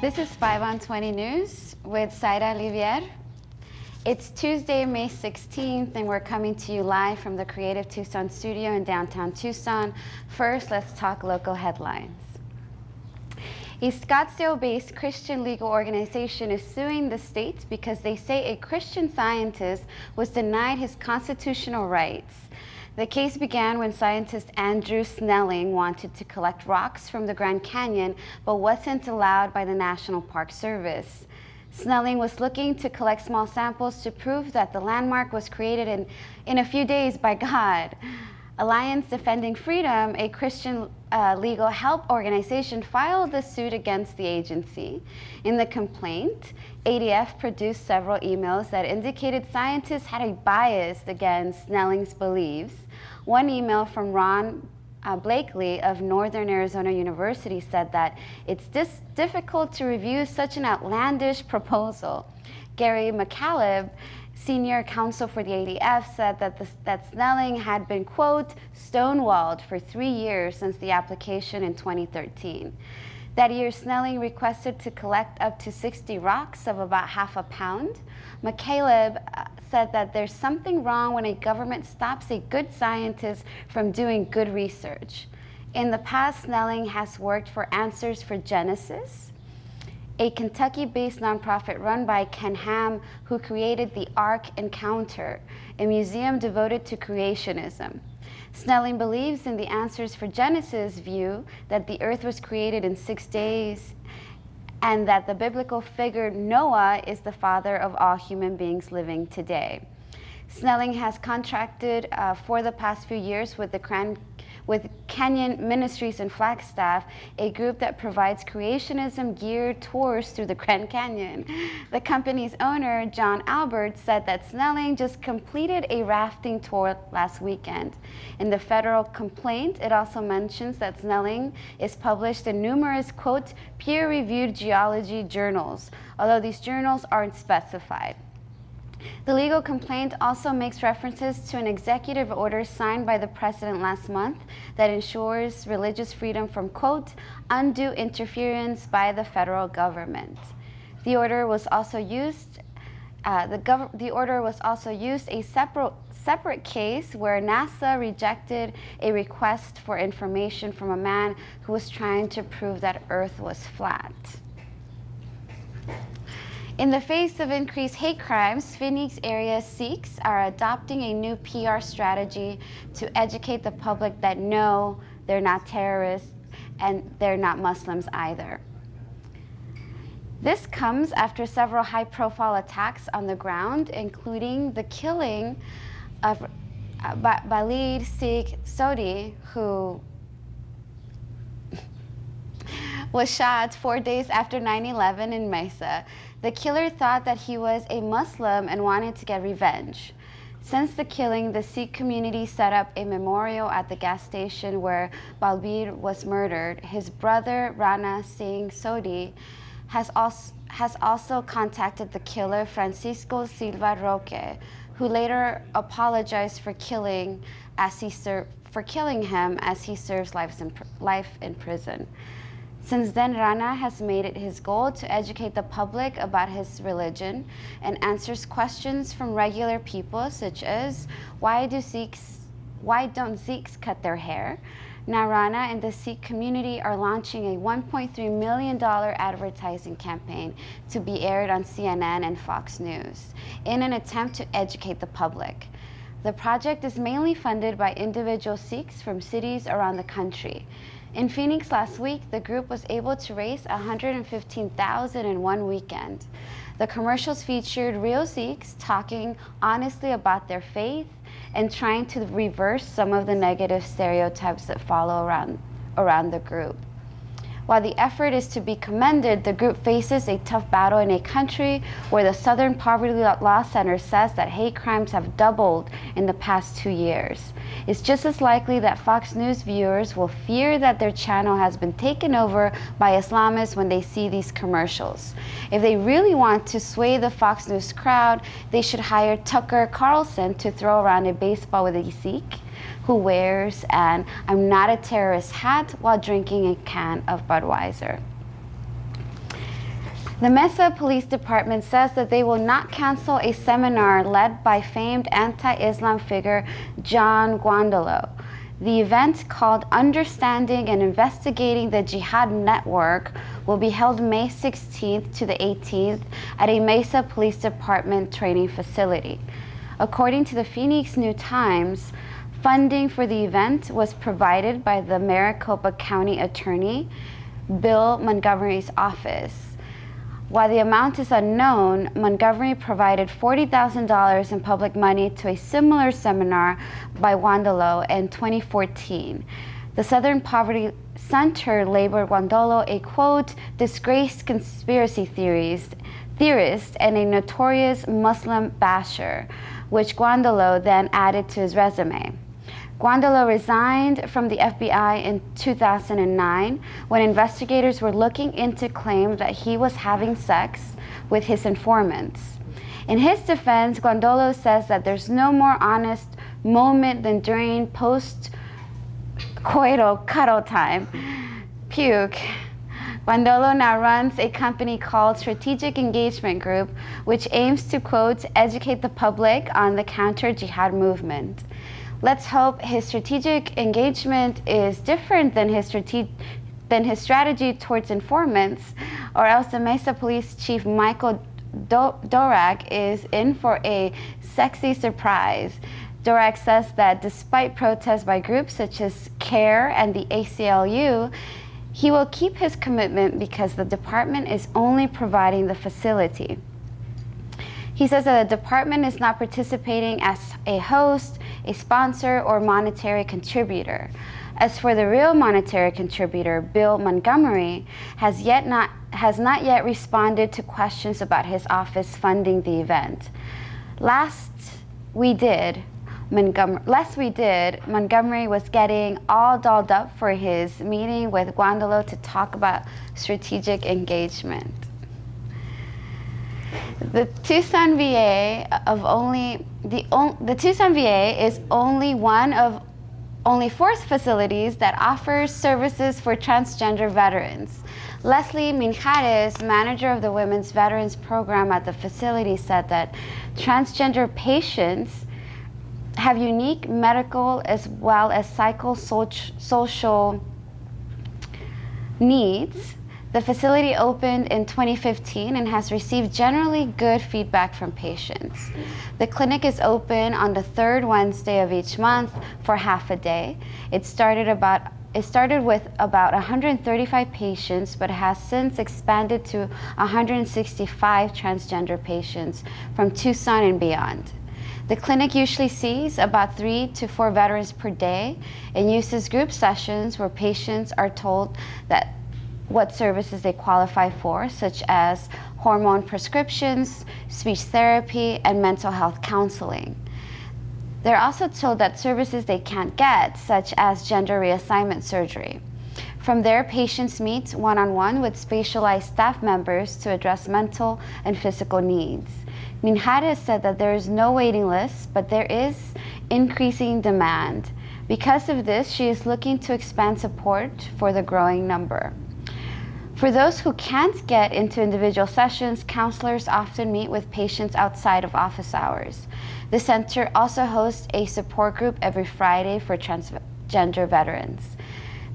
This is 5 on 20 News with Zaira Olivier. It's Tuesday, May 16th, and we're coming to you live from the Creative Tucson studio in downtown Tucson. First, let's talk local headlines. A Scottsdale-based Christian legal organization is suing the state because they say a Christian scientist was denied his constitutional rights. The case began when scientist Andrew Snelling wanted to collect rocks from the Grand Canyon, but wasn't allowed by the National Park Service. Snelling was looking to collect small samples to prove that the landmark was created in a few days by God. Alliance Defending Freedom, a Christian legal help organization, filed the suit against the agency. In the complaint, ADF produced several emails that indicated scientists had a bias against Snelling's beliefs. One email from Ron Blakely of Northern Arizona University said that it's difficult to review such an outlandish proposal. Gary McCaleb, senior counsel for the ADF, said that Snelling had been, quote, stonewalled for 3 years since the application in 2013. That year, Snelling requested to collect up to 60 rocks of about half a pound. McCaleb said that there's something wrong when a government stops a good scientist from doing good research. In the past, Snelling has worked for Answers for Genesis, a Kentucky-based nonprofit run by Ken Ham, who created the Ark Encounter, a museum devoted to creationism. Snelling believes in the Answers for Genesis view that the earth was created in 6 days and that the biblical figure Noah is the father of all human beings living today. Snelling has contracted for the past few years with Canyon Ministries in Flagstaff, a group that provides creationism geared tours through the Grand Canyon. The company's owner, John Albert, said that Snelling just completed a rafting tour last weekend. In the federal complaint, it also mentions that Snelling is published in numerous, quote, peer-reviewed geology journals, although these journals aren't specified. The legal complaint also makes references to an executive order signed by the president last month that ensures religious freedom from, quote, undue interference by the federal government. The order was also used. The order was also used a separate case where NASA rejected a request for information from a man who was trying to prove that Earth was flat. In the face of increased hate crimes, Phoenix area Sikhs are adopting a new PR strategy to educate the public that no, they're not terrorists and they're not Muslims either. This comes after several high-profile attacks on the ground, including the killing of Balid Sikh Sodhi, who was shot 4 days after 9/11 in Mesa. The killer thought that he was a Muslim and wanted to get revenge. Since the killing, the Sikh community set up a memorial at the gas station where Balbir was murdered. His brother, Rana Singh Sodhi, has also contacted the killer, Francisco Silva Roque, who later apologized for killing him as he serves life in prison. Since then, Rana has made it his goal to educate the public about his religion and answers questions from regular people such as, why don't Sikhs cut their hair? Now Rana and the Sikh community are launching a $1.3 million advertising campaign to be aired on CNN and Fox News in an attempt to educate the public. The project is mainly funded by individual Sikhs from cities around the country. In Phoenix last week, the group was able to raise $115,000 in one weekend. The commercials featured real Sikhs talking honestly about their faith and trying to reverse some of the negative stereotypes that follow around the group. While the effort is to be commended, the group faces a tough battle in a country where the Southern Poverty Law Center says that hate crimes have doubled in the past 2 years. It's just as likely that Fox News viewers will fear that their channel has been taken over by Islamists when they see these commercials. If they really want to sway the Fox News crowd, they should hire Tucker Carlson to throw around a baseball with a Sikh who wears an "I'm not a terrorist" hat while drinking a can of Budweiser. The Mesa Police Department says that they will not cancel a seminar led by famed anti-Islam figure John Guandolo. The event, called Understanding and Investigating the Jihad Network, will be held May 16th to the 18th at a Mesa Police Department training facility. According to the Phoenix New Times, funding for the event was provided by the Maricopa County Attorney, Bill Montgomery's office. While the amount is unknown, Montgomery provided $40,000 in public money to a similar seminar by Guandolo in 2014. The Southern Poverty Center labeled Guandolo a, quote, disgraced conspiracy theorist and a notorious Muslim basher, which Guandolo then added to his resume. Guandolo resigned from the FBI in 2009 when investigators were looking into claims that he was having sex with his informants. In his defense, Guandolo says that there's no more honest moment than during post-coital cuddle time. Puke. Guandolo now runs a company called Strategic Engagement Group, which aims to, quote, educate the public on the counter-jihad movement. Let's hope his strategic engagement is different than his strategy towards informants, or else the Mesa Police Chief Michael Dorak is in for a sexy surprise. Dorak says that despite protests by groups such as CARE and the ACLU, he will keep his commitment because the department is only providing the facility. He says that the department is not participating as a host, a sponsor, or monetary contributor. As for the real monetary contributor, Bill Montgomery, has not yet responded to questions about his office funding the event. Last we did, Montgomery was getting all dolled up for his meeting with Guandolo to talk about strategic engagement. The Tucson VA is only one of only 4 facilities that offers services for transgender veterans. Leslie Minjares, manager of the Women's Veterans Program at the facility, said that transgender patients have unique medical as well as psychosocial needs. The facility opened in 2015 and has received generally good feedback from patients. The clinic is open on the 3rd Wednesday of each month for half a day. It started with about 135 patients, but has since expanded to 165 transgender patients from Tucson and beyond. The clinic usually sees about 3 to 4 veterans per day and uses group sessions where patients are told that what services they qualify for, such as hormone prescriptions, speech therapy, and mental health counseling. They're also told that services they can't get, such as gender reassignment surgery. From there, patients meet one-on-one with specialized staff members to address mental and physical needs. Minjares said that there is no waiting list, but there is increasing demand. Because of this, she is looking to expand support for the growing number. For those who can't get into individual sessions, counselors often meet with patients outside of office hours. The center also hosts a support group every Friday for transgender veterans.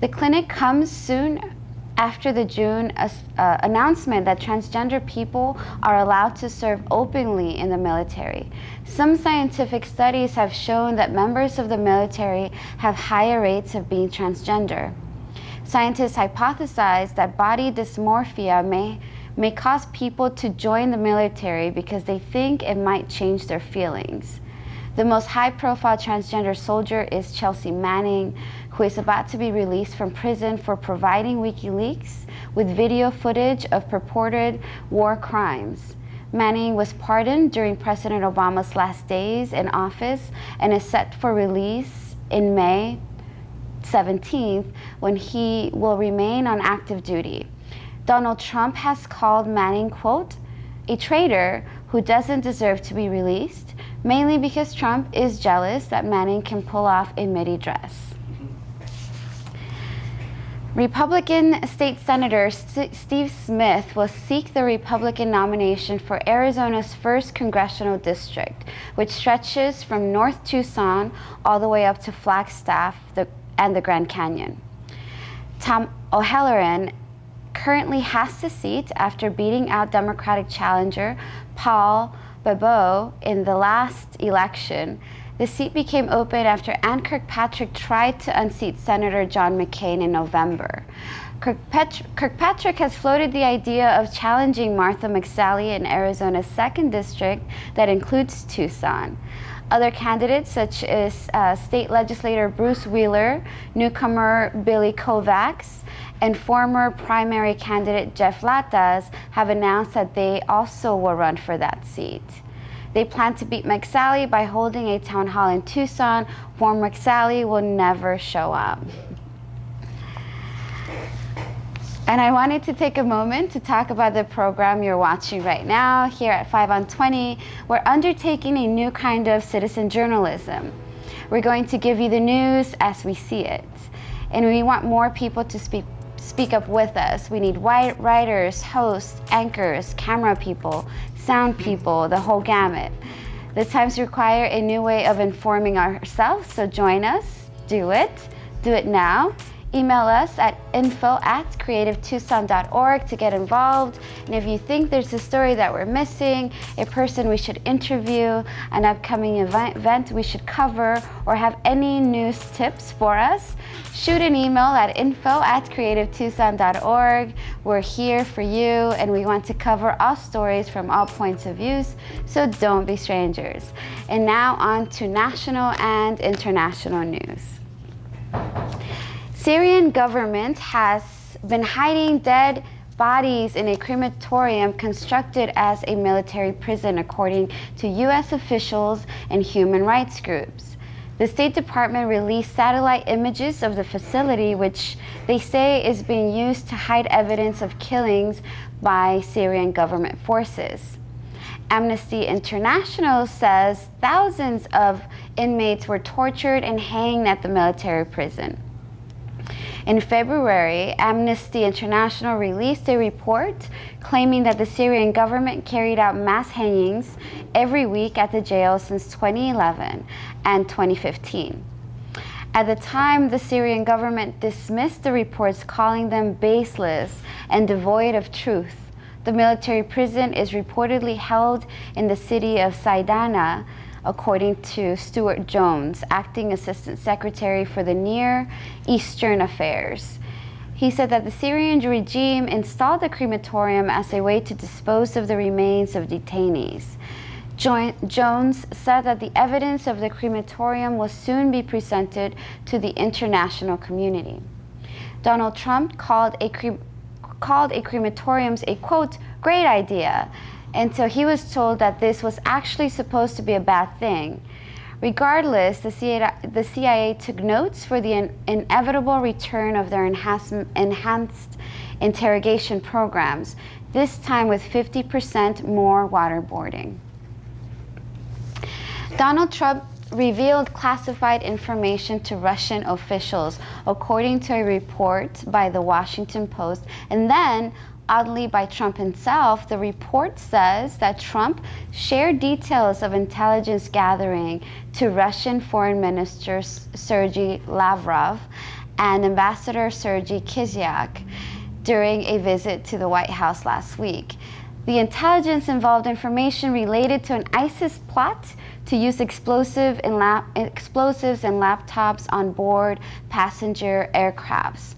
The clinic comes soon after the June announcement that transgender people are allowed to serve openly in the military. Some scientific studies have shown that members of the military have higher rates of being transgender. Scientists hypothesize that body dysmorphia may cause people to join the military because they think it might change their feelings. The most high-profile transgender soldier is Chelsea Manning, who is about to be released from prison for providing WikiLeaks with video footage of purported war crimes. Manning was pardoned during President Obama's last days in office and is set for release in May 17th, when he will remain on active duty. Donald Trump has called Manning, quote, a traitor who doesn't deserve to be released, mainly because Trump is jealous that Manning can pull off a midi dress. Republican State Senator Steve Smith will seek the Republican nomination for Arizona's 1st congressional district, which stretches from North Tucson all the way up to Flagstaff and the Grand Canyon. Tom O'Halloran currently has the seat after beating out Democratic challenger Paul Bobeau in the last election. The seat became open after Ann Kirkpatrick tried to unseat Senator John McCain in November. Kirkpatrick has floated the idea of challenging Martha McSally in Arizona's 2nd district that includes Tucson. Other candidates, such as state legislator Bruce Wheeler, newcomer Billy Kovacs, and former primary candidate Jeff Latas, have announced that they also will run for that seat. They plan to beat McSally by holding a town hall in Tucson, where McSally will never show up. And I wanted to take a moment to talk about the program you're watching right now. Here at 5 on 20, we're undertaking a new kind of citizen journalism. We're going to give you the news as we see it. And we want more people to speak up with us. We need writers, hosts, anchors, camera people, sound people, the whole gamut. The times require a new way of informing ourselves, so join us, do it now. Email us at info@creativetucson.org to get involved. And if you think there's a story that we're missing, a person we should interview, an upcoming event we should cover, or have any news tips for us, shoot an email at info@creativetucson.org. We're here for you, and we want to cover all stories from all points of view, so don't be strangers. And now on to national and international news. Syrian government has been hiding dead bodies in a crematorium constructed as a military prison, according to U.S. officials and human rights groups. The State Department released satellite images of the facility, which they say is being used to hide evidence of killings by Syrian government forces. Amnesty International says thousands of inmates were tortured and hanged at the military prison. In February, Amnesty International released a report claiming that the Syrian government carried out mass hangings every week at the jail since 2011 and 2015. At the time, the Syrian government dismissed the reports, calling them baseless and devoid of truth. The military prison is reportedly held in the city of Saidana, according to Stuart Jones, acting assistant secretary for the Near Eastern Affairs. He said that the Syrian regime installed the crematorium as a way to dispose of the remains of detainees. Jones said that the evidence of the crematorium will soon be presented to the international community. Donald Trump called a crematorium a, quote, great idea, until he was told that this was actually supposed to be a bad thing. Regardless, the CIA took notes for the inevitable return of their enhanced interrogation programs, this time with 50% more waterboarding. Donald Trump revealed classified information to Russian officials, according to a report by the Washington Post, and then oddly by Trump himself. The report says that Trump shared details of intelligence gathering to Russian Foreign Minister Sergei Lavrov and Ambassador Sergei Kislyak during a visit to the White House last week. The intelligence involved information related to an ISIS plot to use explosives and laptops on board passenger aircrafts.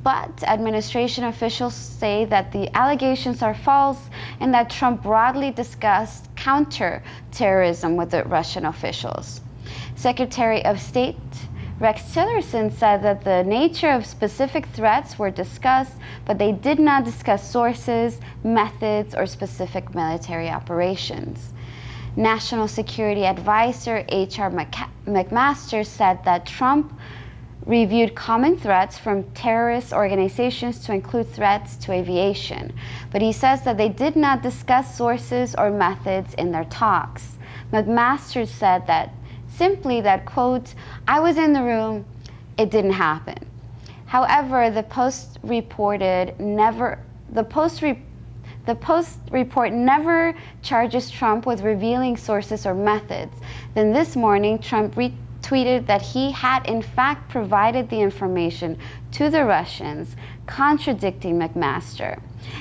But administration officials say that the allegations are false and that Trump broadly discussed counter-terrorism with the Russian officials. Secretary of State Rex Tillerson said that the nature of specific threats were discussed, but they did not discuss sources, methods, or specific military operations. National Security Advisor H.R. McMaster said that Trump reviewed common threats from terrorist organizations to include threats to aviation, but he says that they did not discuss sources or methods in their talks. McMaster said that simply that, quote, I was in the room, it didn't happen. However, the Post report never charges Trump with revealing sources or methods. Then this morning, Trump retweeted that he had in fact provided the information to the Russians, contradicting McMaster.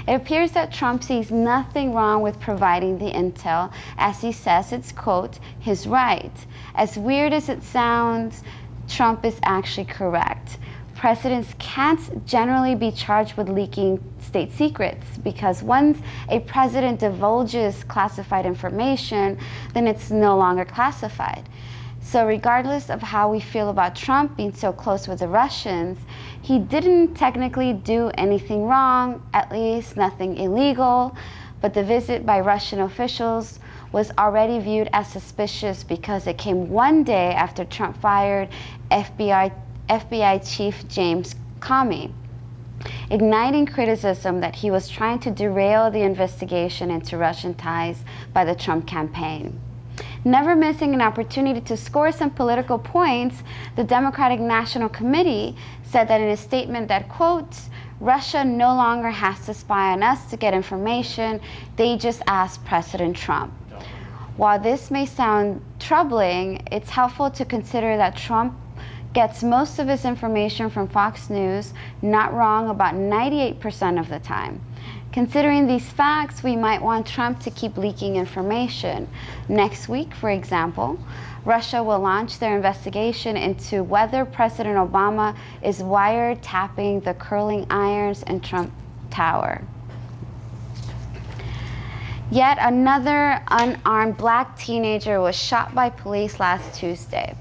It appears that Trump sees nothing wrong with providing the intel, as he says it's, quote, his right. As weird as it sounds, Trump is actually correct. Presidents can't generally be charged with leaking state secrets, because once a president divulges classified information, then it's no longer classified. So regardless of how we feel about Trump being so close with the Russians, he didn't technically do anything wrong, at least nothing illegal, but the visit by Russian officials was already viewed as suspicious because it came one day after Trump fired FBI Chief James Comey, igniting criticism that he was trying to derail the investigation into Russian ties by the Trump campaign. Never missing an opportunity to score some political points, the Democratic National Committee said that in a statement that, quote, Russia no longer has to spy on us to get information, they just asked President Trump. While this may sound troubling, it's helpful to consider that Trump gets most of his information from Fox News, not wrong about 98% of the time. Considering these facts, we might want Trump to keep leaking information. Next week, for example, Russia will launch their investigation into whether President Obama is wiretapping the curling irons in Trump Tower. Yet another unarmed black teenager was shot by police last Tuesday,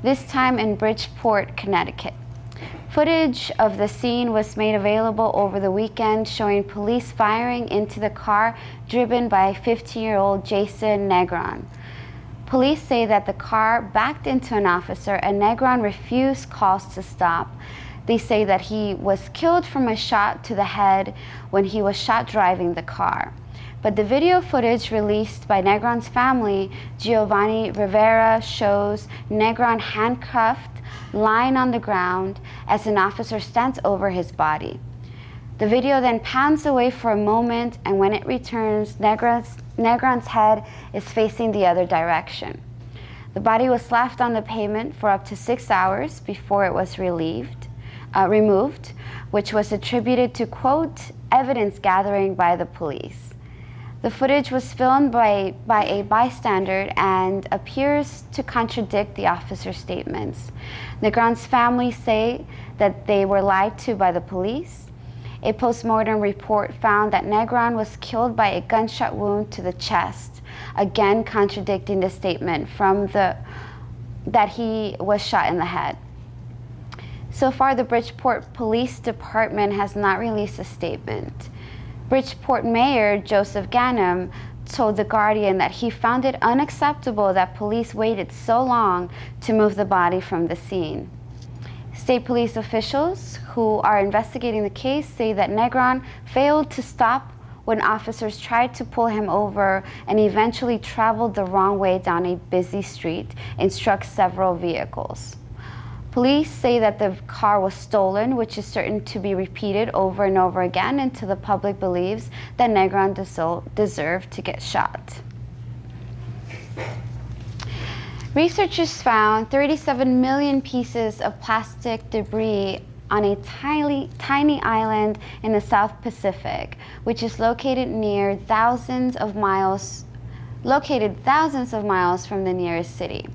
this time in Bridgeport, Connecticut. Footage of the scene was made available over the weekend, showing police firing into the car driven by 15-year-old Jason Negron. Police say that the car backed into an officer and Negron refused calls to stop. They say that he was killed from a shot to the head when he was shot driving the car. But the video footage released by Negron's family, Giovanni Rivera, shows Negron handcuffed, lying on the ground as an officer stands over his body. The video then pans away for a moment, and when it returns, Negron's head is facing the other direction. The body was left on the pavement for up to 6 hours before it was removed, which was attributed to, quote, evidence gathering by the police. The footage was filmed by a bystander and appears to contradict the officer's statements. Negron's family say that they were lied to by the police. A postmortem report found that Negron was killed by a gunshot wound to the chest, again contradicting the statement that he was shot in the head. So far, the Bridgeport Police Department has not released a statement. Bridgeport Mayor Joseph Ganim told The Guardian that he found it unacceptable that police waited so long to move the body from the scene. State police officials who are investigating the case say that Negron failed to stop when officers tried to pull him over and eventually traveled the wrong way down a busy street and struck several vehicles. Police say that the car was stolen, which is certain to be repeated over and over again until the public believes that Negron deserved to get shot. Researchers found 37 million pieces of plastic debris on a tiny island in the South Pacific, which is located thousands of miles from the nearest city.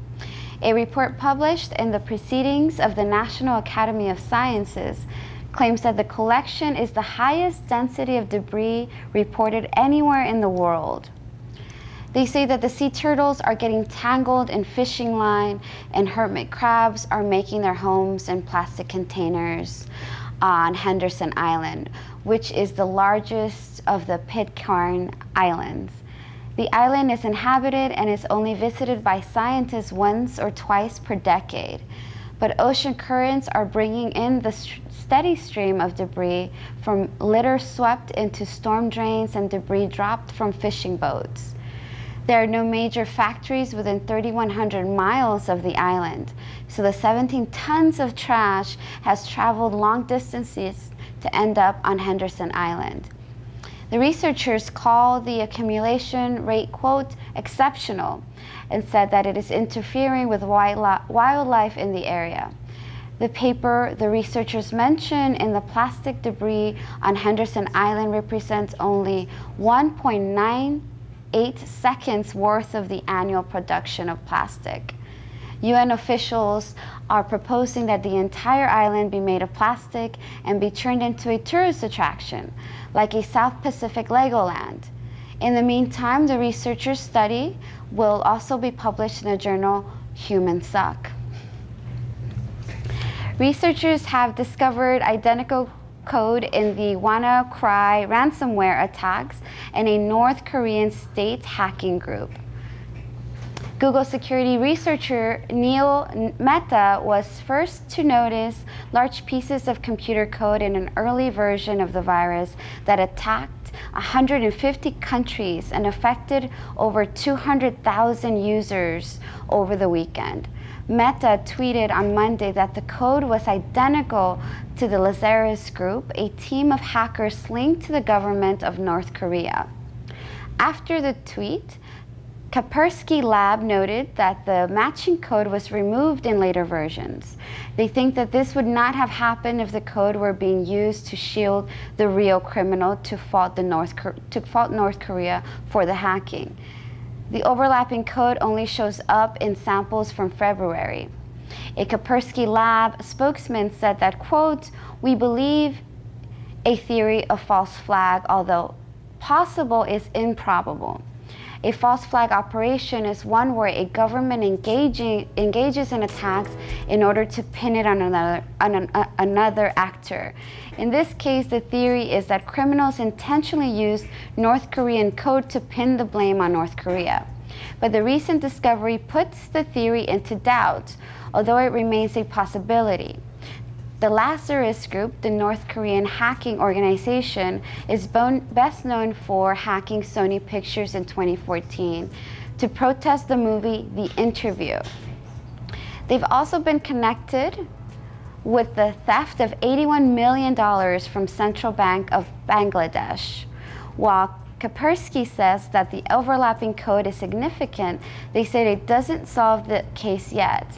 A report published in the Proceedings of the National Academy of Sciences claims that the collection is the highest density of debris reported anywhere in the world. They say that the sea turtles are getting tangled in fishing line and hermit crabs are making their homes in plastic containers on Henderson Island, which is the largest of the Pitcairn Islands. The island is inhabited and is only visited by scientists once or twice per decade. But ocean currents are bringing in the steady stream of debris from litter swept into storm drains and debris dropped from fishing boats. There are no major factories within 3,100 miles of the island, so the 17 tons of trash has traveled long distances to end up on Henderson Island. The researchers call the accumulation rate, quote, exceptional, and said that it is interfering with wildlife in the area. The paper the researchers mention in the plastic debris on Henderson Island represents only 1.98 seconds worth of the annual production of plastic. UN officials are proposing that the entire island be made of plastic and be turned into a tourist attraction, like a South Pacific Legoland. In the meantime, the researchers' study will also be published in the journal Human Suck. Researchers have discovered identical code in the WannaCry ransomware attacks in a North Korean state hacking group. Google security researcher Neil Mehta was first to notice large pieces of computer code in an early version of the virus that attacked 150 countries and affected over 200,000 users over the weekend. Mehta tweeted on Monday that the code was identical to the Lazarus Group, a team of hackers linked to the government of North Korea. After the tweet, Kaspersky Lab noted that the matching code was removed in later versions. They think that this would not have happened if the code were being used to shield the real criminal to fault North Korea for the hacking. The overlapping code only shows up in samples from February. A Kaspersky Lab spokesman said that, quote, "We believe a theory of false flag, although possible, is improbable. A false flag operation is one where a government engages in attacks in order to pin it on another actor. In this case, the theory is that criminals intentionally used North Korean code to pin the blame on North Korea. But the recent discovery puts the theory into doubt, although it remains a possibility. The Lazarus Group, the North Korean hacking organization, is best known for hacking Sony Pictures in 2014 to protest the movie The Interview. They've also been connected with the theft of $81 million from Central Bank of Bangladesh. While Kaspersky says that the overlapping code is significant, they said it doesn't solve the case yet.